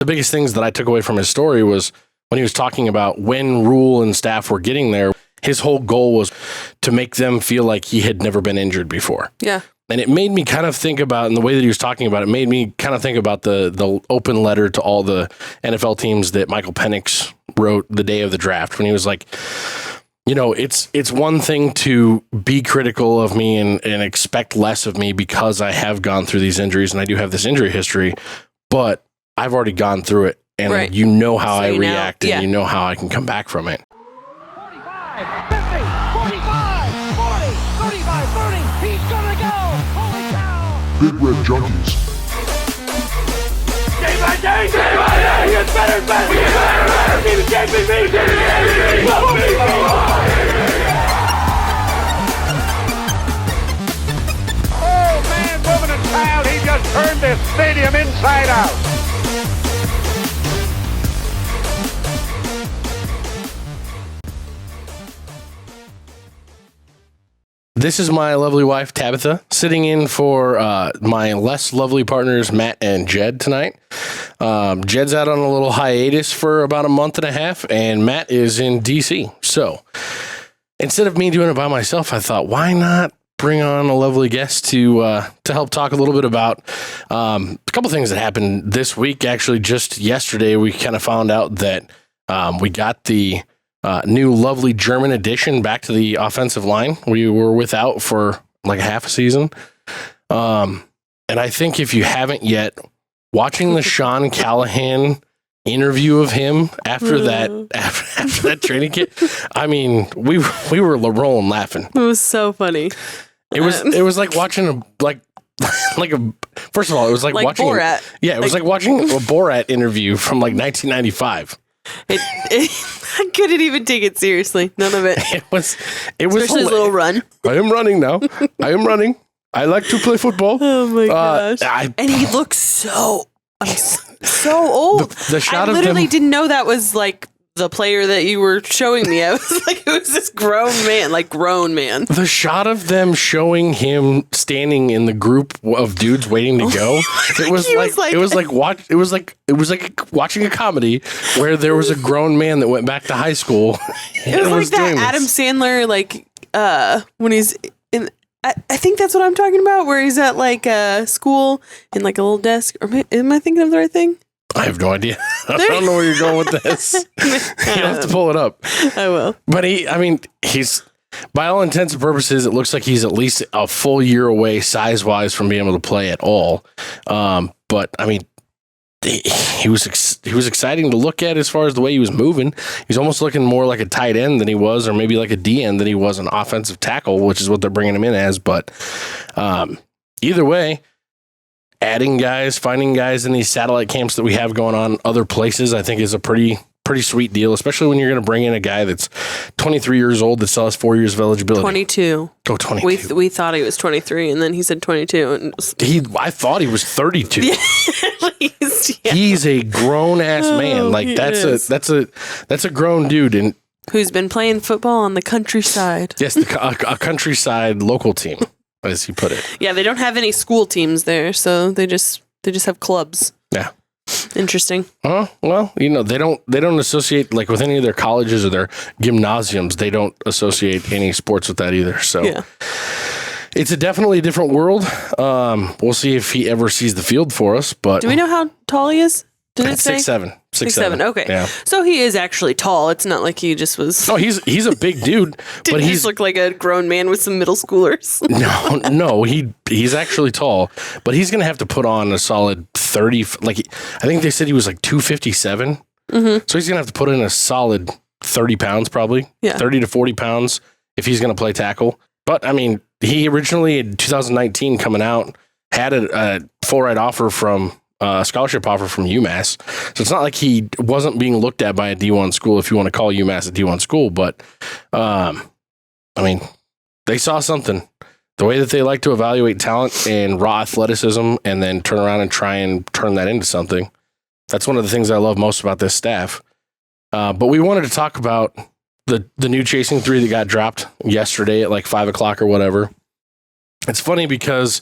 the biggest things that I took away from his story was when he was talking about when Rhule and staff were getting there, his whole goal was to make them feel like he had never been injured before. Yeah. And it made me kind of think about, and the way that he was talking about it made me kind of think about the open letter to all the NFL teams that Michael Penix wrote the day of the draft, when he was like, it's one thing to be critical of me and expect less of me because I have gone through these injuries and I do have this injury history, but I've already gone through it and right. you know how I react yeah. and you know how I can come back from it. 45, 50, 45, 40, 35, 30, he's gonna go! Holy cow! Big Red Junkies. Game by day, he gets better and better! He gets better and better! Give it JPP! Give it JPP! Oh man, woman and child, he just turned this stadium inside out! This is my lovely wife, Tabitha, sitting in for my less lovely partners, Matt and Jed, tonight. Jed's out on a little hiatus for about a month and a half, and Matt is in D.C. So instead of me doing it by myself, I thought, why not bring on a lovely guest to help talk a little bit about a couple things that happened this week. Actually, just yesterday, we kind of found out that we got the new lovely German addition back to the offensive line. We were without for like a half a season. And I think if you haven't yet, watching the Sean Callahan interview of him after that training camp, I mean, we were rolling laughing. It was so funny. It was like watching first of all, it was like watching Borat. It was like watching a Borat interview from like 1995. I couldn't even take it seriously. None of it. It was Especially his little run. I am running now. I am running. I like to play football. Oh my gosh. And he looks so old. The shot I of literally them, didn't know that was like the player that you were showing me. I was like, it was this grown man. The shot of them showing him standing in the group of dudes waiting to go. It was like watching a comedy where there was a grown man that went back to high school. It was like that Adam Sandler, when he's in. I think that's what I'm talking about, where he's at like school in like a little desk. Or am I thinking of the right thing? I have no idea. I don't know where you're going with this. You have to pull it up. I will. But he's, by all intents and purposes, it looks like he's at least a full year away size-wise from being able to play at all. But I mean, he was exciting to look at as far as the way he was moving. He's almost looking more like a tight end than he was, or maybe like a D end than he was an offensive tackle, which is what they're bringing him in as. But either way, adding guys, finding guys in these satellite camps that we have going on other places, I think is a pretty sweet deal, especially when you're going to bring in a guy that's 23 years old that still has 4 years of eligibility. 22. Oh, 22. We thought he was 23, and then he said 22. And I thought he was 32. Yeah, at least, yeah. He's a grown ass man. Like that's a grown dude, and who's been playing football on the countryside. Yes, a countryside local team, as he put it. Yeah, they don't have any school teams there, so they just have clubs. Yeah. Interesting. Well, they don't associate like with any of their colleges or their gymnasiums. They don't associate any sports with that either. So yeah. It's a definitely different world. We'll see if he ever sees the field for us. But do we know how tall he is? Did it say 6'7"? 6'7". Okay. Yeah. So he is actually tall. It's not like he just was. No, he's a big dude. But he just look like a grown man with some middle schoolers? No, he's actually tall, but he's gonna have to put on a solid 30. Like I think they said he was like 257. Mm-hmm. So he's gonna have to put in a solid 30 pounds, probably 30 to 40 pounds if he's gonna play tackle. But I mean, he originally in 2019 coming out had a full ride offer from. Scholarship offer from UMass. So it's not like he wasn't being looked at by a D1 school, if you want to call UMass a D1 school. But, I mean, they saw something. The way that they like to evaluate talent and raw athleticism and then turn around and try and turn that into something. That's one of the things I love most about this staff. But we wanted to talk about the new Chasing 3 that got dropped yesterday at like 5 o'clock or whatever. It's funny because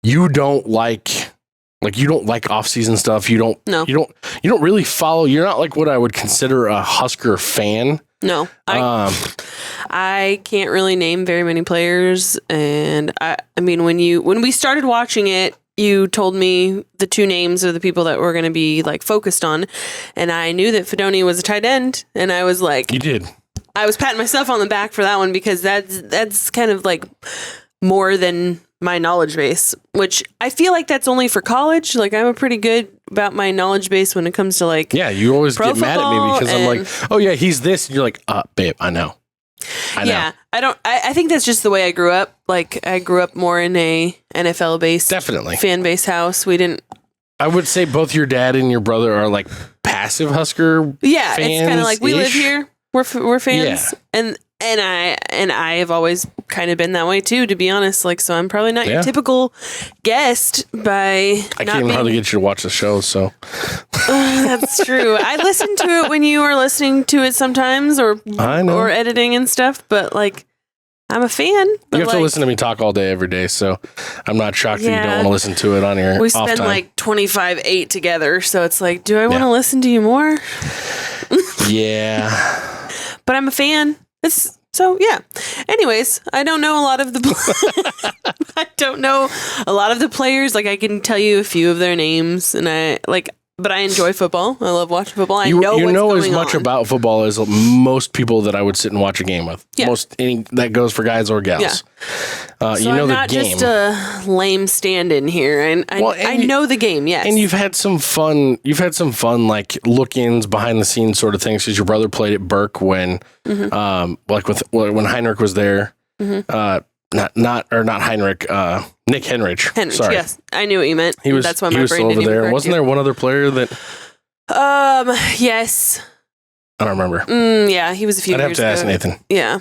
you don't like Like, you don't like off-season stuff. You don't really follow. You're not like what I would consider a Husker fan. No, I can't really name very many players. And I mean, when we started watching it, you told me the two names of the people that we're going to be like focused on. And I knew that Fidone was a tight end. And I was like, you did. I was patting myself on the back for that one because that's kind of like more than my knowledge base, which I feel like that's only for college. Like, I'm a pretty good about my knowledge base when it comes to like, you always get mad at me because I'm like, oh yeah, he's this. And you're like, babe, I know. I think that's just the way I grew up. Like, I grew up more in a NFL based, definitely fan base house. I would say both your dad and your brother are like passive Husker. Yeah. It's kind of like we live here. We're fans. Yeah. And I have always kind of been that way too, to be honest. Like, so I'm probably not your typical guest by. I can't even hardly get you to watch the show, so. That's true. I listen to it when you are listening to it sometimes, or editing and stuff. But like, I'm a fan. You have to listen to me talk all day, every day, so I'm not shocked that you don't want to listen to it on your We off spend time. like 25/8 together, so it's like, do I want to listen to you more? Yeah. But I'm a fan. Anyways, I don't know a lot of the players. Like, I can tell you a few of their names, and but I enjoy football. I love watching football. I know what's going as much on. about football as most people that I would sit and watch a game with. Yeah. That goes for guys or gals. Yeah. So I'm not just a lame stand-in here, and I know the game. Yes, and you've had some fun. Like look-ins, behind-the-scenes sort of things, because your brother played at Burke when, when Heinrich was there. Mm-hmm. Not Heinrich. Nick Henrich. Sorry. Yes, I knew what you meant. That's why my brain still didn't over there. even Wasn't there one other player that? Yes. I don't remember. Yeah, he was a few years ago. I'd have to ask Nathan. Yeah.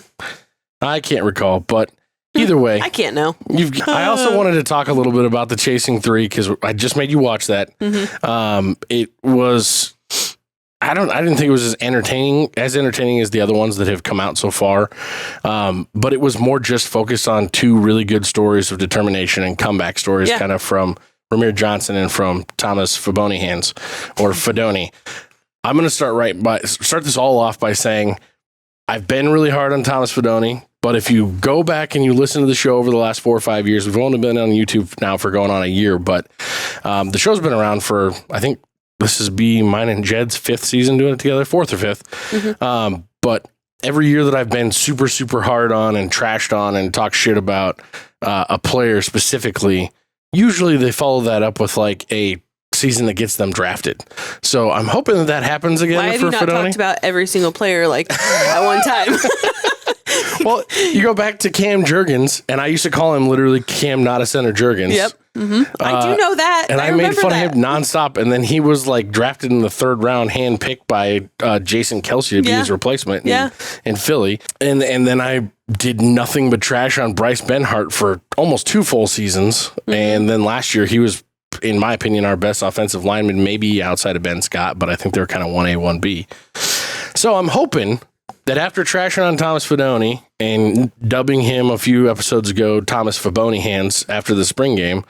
I can't recall, but either way, I can't know. I also wanted to talk a little bit about the Chasing 3 because I just made you watch that. Mm-hmm. It was. I didn't think it was as entertaining as the other ones that have come out so far. But it was more just focused on two really good stories of determination and comeback stories, kind of from Rhamir Johnson and from Thomas Fidone hands, or Fidone. I'm going to start this all off by saying I've been really hard on Thomas Fidone, but if you go back and you listen to the show over the last 4 or 5 years, we've only been on YouTube now for going on a year, but the show's been around for, I think, this is mine and Jed's 5th season doing it together, 4th or 5th. Mm-hmm. But every year that I've been super, super hard on and trashed on and talked shit about a player specifically, usually they follow that up with like a season that gets them drafted. So I'm hoping that happens again. Why have you not talked about every single player like at one time? Well, you go back to Cam Jurgens, and I used to call him literally Cam Not a Center Jurgens. Yep. Mm-hmm. I do know that. And I made fun of him nonstop. And then he was like drafted in the 3rd round, handpicked by Jason Kelsey to be his replacement in Philly. And then I did nothing but trash on Bryce Benhart for almost 2 full seasons. Mm-hmm. And then last year he was, in my opinion, our best offensive lineman, maybe outside of Ben Scott, but I think they're kind of 1A, 1B. So I'm hoping that after trashing on Thomas Fidone and dubbing him a few episodes ago Thomas Fiboney hands after the spring game,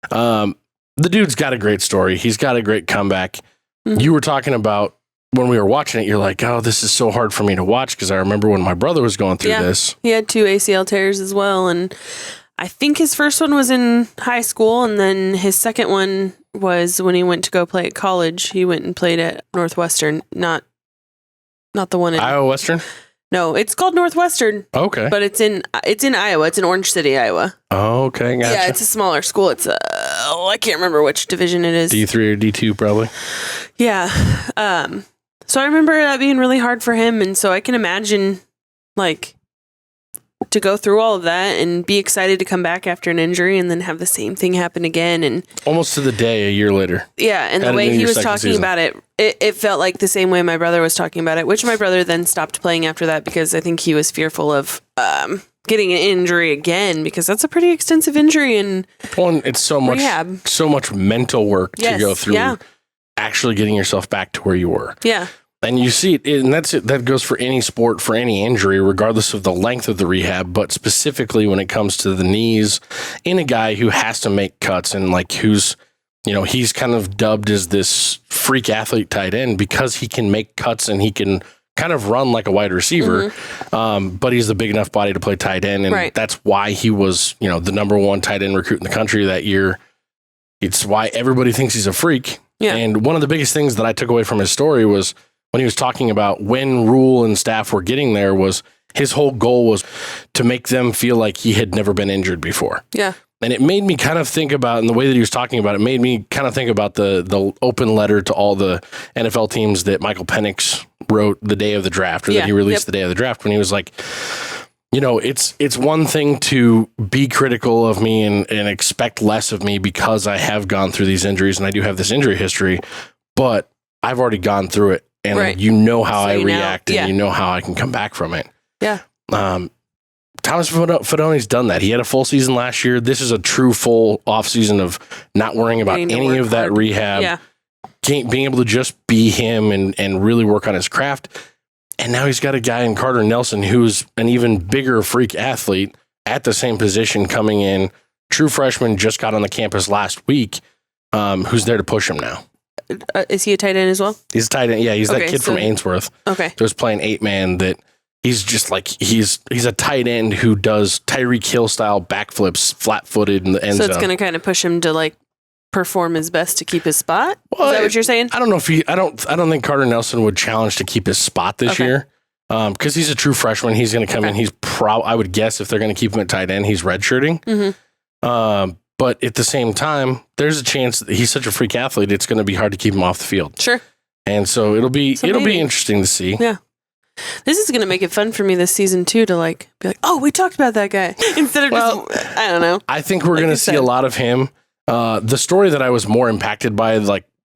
the dude's got a great story. He's got a great comeback. Mm-hmm. You were talking about when we were watching it, you're like, oh, this is so hard for me to watch because I remember when my brother was going through this. He had 2 ACL tears as well. And I think his first one was in high school. And then his second one was when he went to go play at college. He went and played at Northwestern, not the one in Iowa Western. No, it's called Northwestern. Okay, but it's in Iowa. It's in Orange City, Iowa. Okay, gotcha. Yeah, it's a smaller school. It's I can't remember which division it is. D3 or D2 probably. Yeah. So I remember that being really hard for him, and so I can imagine like to go through all of that and be excited to come back after an injury and then have the same thing happen again, and almost to the day a year later. Yeah, and the way he was talking about it felt like the same way my brother was talking about it, which my brother then stopped playing after that because I think he was fearful of getting an injury again, because that's a pretty extensive injury, and it's so much rehab. So much mental work to go through actually getting yourself back to where you were. Yeah. And you see it, and that goes for any sport, for any injury, regardless of the length of the rehab, but specifically when it comes to the knees in a guy who has to make cuts and like who's he's kind of dubbed as this freak athlete tight end because he can make cuts and he can kind of run like a wide receiver. But he's the big enough body to play tight end. And that's why he was, the number one tight end recruit in the country that year. It's why everybody thinks he's a freak. Yeah. And one of the biggest things that I took away from his story was when he was talking about when Rhule and staff were getting there was his whole goal was to make them feel like he had never been injured before. Yeah. And it made me kind of think about, and the way that he was talking about it made me kind of think about the open letter to all the NFL teams that Michael Penix wrote the day of the draft, or that he released the day of the draft, when he was like, it's one thing to be critical of me and expect less of me because I have gone through these injuries and I do have this injury history, but I've already gone through it and how I react and how I can come back from it. Yeah. Thomas Fidone's done that. He had a full season last year. This is a true full off season of not worrying about any of that rehab, being able to just be him and really work on his craft. And now he's got a guy in Carter Nelson who's an even bigger freak athlete at the same position coming in. True freshman, just got on the campus last week, who's there to push him now. Is he a tight end as well? He's a tight end. Yeah, he's that kid from Ainsworth. Okay. Who's playing 8-man that he's just like, he's a tight end who does Tyreek Hill style backflips, flat-footed in the end zone. So it's going to kind of push him to perform his best to keep his spot? Well, is that what you're saying? I don't know if I don't think Carter Nelson would challenge to keep his spot this year. Because he's a true freshman. He's going to come in. He's I would guess if they're going to keep him at tight end, he's redshirting. But at the same time, there's a chance that he's such a freak athlete, it's going to be hard to keep him off the field. Sure. And so it'll be interesting to see. Yeah. This is going to make it fun for me this season too, to be like, oh, we talked about that guy instead of just, I don't know. I think we're going to see a lot of him. The story that I was more impacted by,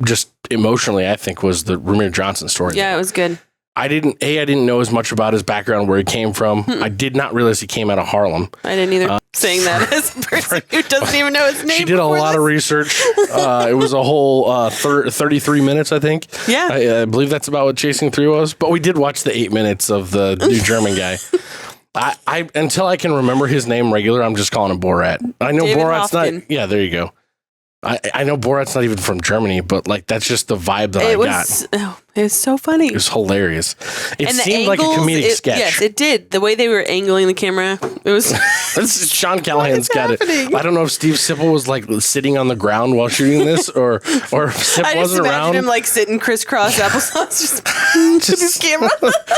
just emotionally, I think, was the Rhamir Johnson story. Yeah, it was good. I didn't know as much about his background, where he came from. I did not realize he came out of Harlem. I didn't either. Saying that as a person who doesn't even know his name. She did a lot of research. It was a whole 33 minutes, I think. Yeah. I believe that's about what Chasing 3 was. But we did watch the 8 minutes of the new German guy. I until I can remember his name regular, I'm just calling him Borat. I know David Borat's Hoffman. not. Yeah, there you go. I know Borat's not even from Germany, but that's just the vibe that I got. It was so funny. It was hilarious. It and seemed like a comedic sketch. Yes, it did. The way they were angling the camera, it was. This is Sean Callahan's got it. I don't know if Steve Sipple was sitting on the ground while shooting this, or if Sip wasn't around. I just imagine him sitting crisscross applesauce just with his camera.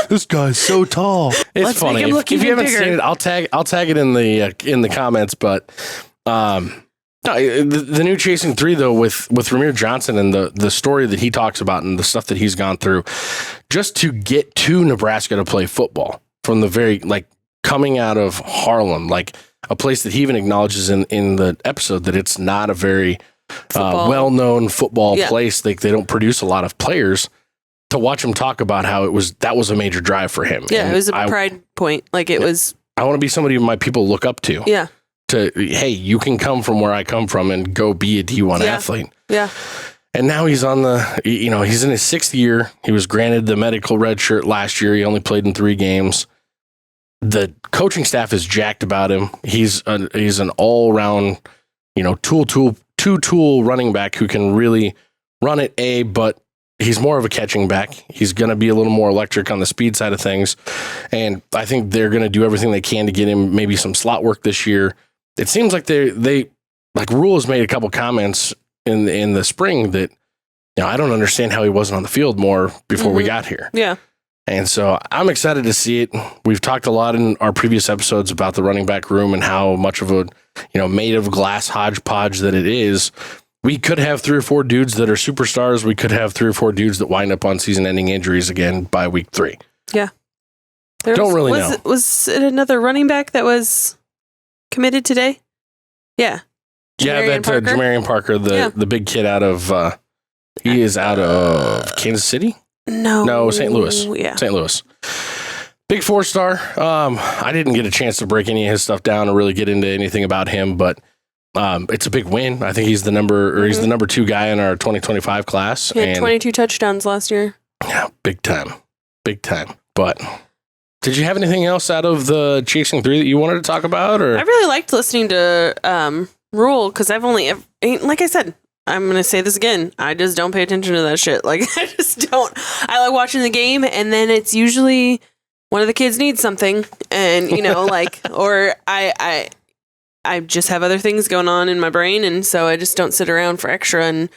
This guy's so tall. It's funny. If you haven't seen it, I'll tag it in the comments. But no, the new Chasing 3 though with Rhamir Johnson and the story that he talks about and the stuff that he's gone through, just to get to Nebraska to play football from the very coming out of Harlem, a place that he even acknowledges in the episode that it's not a very well-known football place. They don't produce a lot of players. To watch him talk about how that was a major drive for him. Yeah, and it was a pride point. It was. I want to be somebody my people look up to. Yeah. Hey, you can come from where I come from and go be a D1 athlete. Yeah. And now he's on he's in his 6th year. He was granted the medical red shirt last year. He only played in 3 games. The coaching staff is jacked about him. He's an all-around, two-tool running back who can really run it, but he's more of a catching back. He's going to be a little more electric on the speed side of things. And I think they're going to do everything they can to get him maybe some slot work this year. It seems like they Rhule has made a couple comments in the spring that, I don't understand how he wasn't on the field more before we got here. Yeah. And so I'm excited to see it. We've talked a lot in our previous episodes about the running back room and how much of a, made of glass hodgepodge that it is. We could have 3 or 4 dudes that are superstars. We could have 3 or 4 dudes that wind up on season-ending injuries again by week 3. Yeah. Don't really know. Was it another running back that was committed today? Yeah. Jamarian Parker, the big kid out of, he is out of Kansas City? No, St. Louis. Yeah. St. Louis. Big 4-star. I didn't get a chance to break any of his stuff down or really get into anything about him, but it's a big win. I think he's the number 2 guy in our 2025 class. He had 22 touchdowns last year. Yeah, big time. But did you have anything else out of the Chasing 3 that you wanted to talk about? Or I really liked listening to Rhule because I've only, like I said, I'm going to say this again. I just don't pay attention to that shit. Like, I just don't. I like watching the game, and then it's usually one of the kids needs something, and, you know, like, or I just have other things going on in my brain, and so I just don't sit around for extra and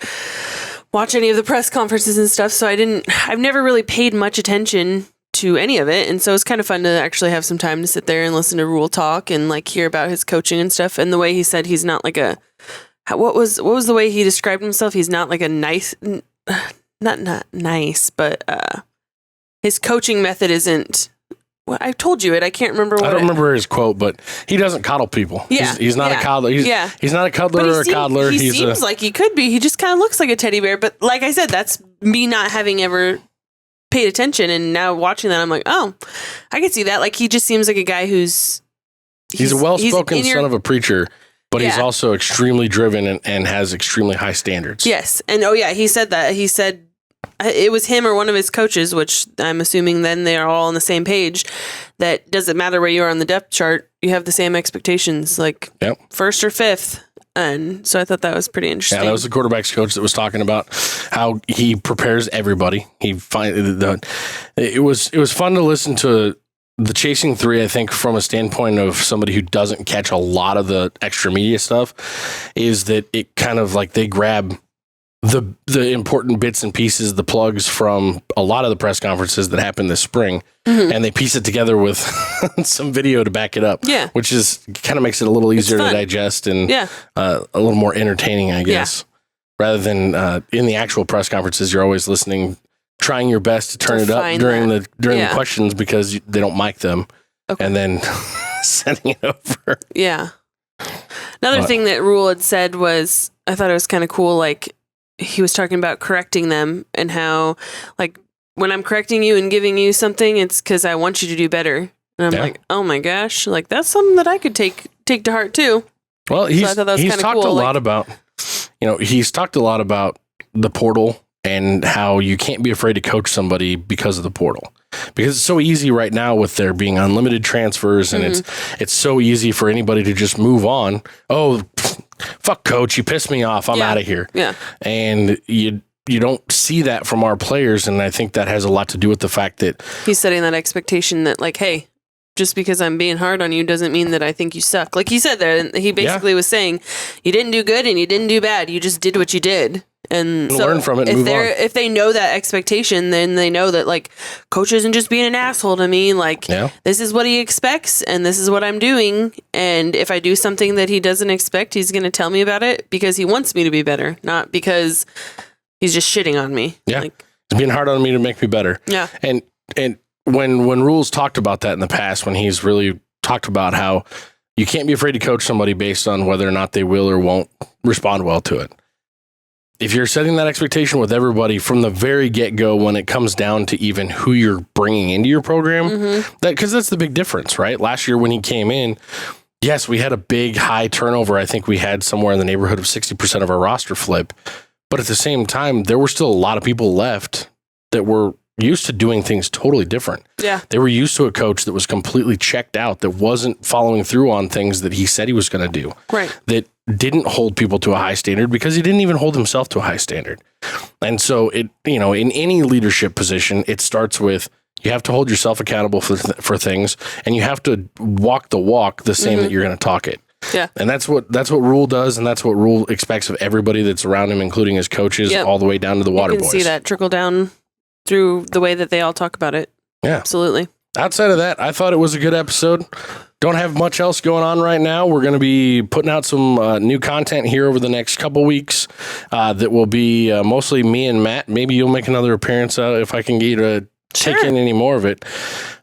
watch any of the press conferences and stuff. So I've never really paid much attention to any of it, and so it's kind of fun to actually have some time to sit there and listen to Rhule talk and like hear about his coaching and stuff. And the way he said he's not like a what was the way he described himself? He's not like a nice, not nice, but his coaching method isn't. Well, I told you it. I can't remember. I don't remember his quote, but he doesn't coddle people. Yeah, he's not a coddler. He's not a cuddler or a coddler. He seems like he could be. He just kind of looks like a teddy bear. But like I said, that's me not having ever paid attention, and now watching that, I'm like, oh, I can see that. Like, he just seems like a guy he's a well-spoken son of a preacher. But he's also extremely driven and has extremely high standards. Yes. And he said that. He said it was him or one of his coaches, which I'm assuming then they are all on the same page, that doesn't matter where you are on the depth chart, you have the same expectations, like first or fifth. And so I thought that was pretty interesting. Yeah, that was the quarterback's coach that was talking about how he prepares everybody. It was fun to listen to the chasing three, I think, from a standpoint of somebody who doesn't catch a lot of the extra media stuff, is that it kind of like they grab the important bits and pieces, the plugs from a lot of the press conferences that happened this spring, and they piece it together with some video to back it up. Yeah. Which is kind of makes it a little easier to digest and a little more entertaining, I guess. Yeah. Rather than in the actual press conferences, you're always listening, trying your best to turn it up during the questions because they don't mic them, and then sending it over. Yeah. Another thing that Rhule had said was, I thought it was kind of cool. Like, he was talking about correcting them and how, like, when I'm correcting you and giving you something, it's because I want you to do better. And I'm like, oh my gosh, like, that's something that I could take to heart too. Well, he's talked a lot about, he's talked a lot about the portal and how you can't be afraid to coach somebody because of the portal. Because it's so easy right now with there being unlimited transfers, and it's so easy for anybody to just move on. Oh, fuck coach, you pissed me off. I'm out of here. Yeah. And you don't see that from our players, and I think that has a lot to do with the fact that he's setting that expectation that, like, hey, just because I'm being hard on you doesn't mean that I think you suck. Like he said there, and he basically was saying, you didn't do good and you didn't do bad. You just did what you did. And so learn from it and move on. If they know that expectation, then they know that, like, coach isn't just being an asshole to me. Like, this is what he expects and this is what I'm doing. And if I do something that he doesn't expect, he's going to tell me about it because he wants me to be better, not because he's just shitting on me. Yeah. Like, he's being hard on me to make me better. Yeah. And when Rhule's talked about that in the past, when he's really talked about how you can't be afraid to coach somebody based on whether or not they will or won't respond well to it. If you're setting that expectation with everybody from the very get-go, when it comes down to even who you're bringing into your program, because that's the big difference, right? Last year when he came in, yes, we had a big high turnover. I think we had somewhere in the neighborhood of 60% of our roster flip. But at the same time, there were still a lot of people left that were used to doing things totally different. Yeah. They were used to a coach that was completely checked out, that wasn't following through on things that he said he was going to do. Right. That didn't hold people to a high standard because he didn't even hold himself to a high standard. And so in any leadership position, it starts with, you have to hold yourself accountable for things, and you have to walk the walk the same that you're going to talk it. Yeah. And that's what Rhule does, and that's what Rhule expects of everybody that's around him, including his coaches, all the way down to the water boys. You can see that trickle down through the way that they all talk about it. Yeah. Absolutely. Outside of that, I thought it was a good episode. Don't have much else going on right now. We're going to be putting out some new content here over the next couple weeks that will be mostly me and Matt. Maybe you'll make another appearance if I can get you to take in any more of it.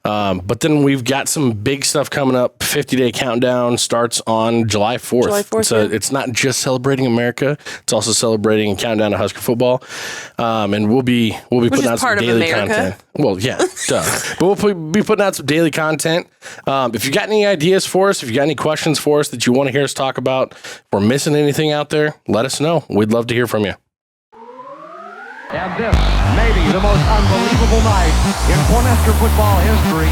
But then we've got some big stuff coming up. 50-day countdown starts on July 4th. July 4th, it's not just celebrating America. It's also celebrating countdown to Husker football. And we'll be putting out some daily content. Well, yeah, duh. But we'll be putting out some daily content. If you've got any ideas for us, if you've got any questions for us that you want to hear us talk about, if we're missing anything out there, let us know. We'd love to hear from you. And this may be the most unbelievable night in Cornhusker football history.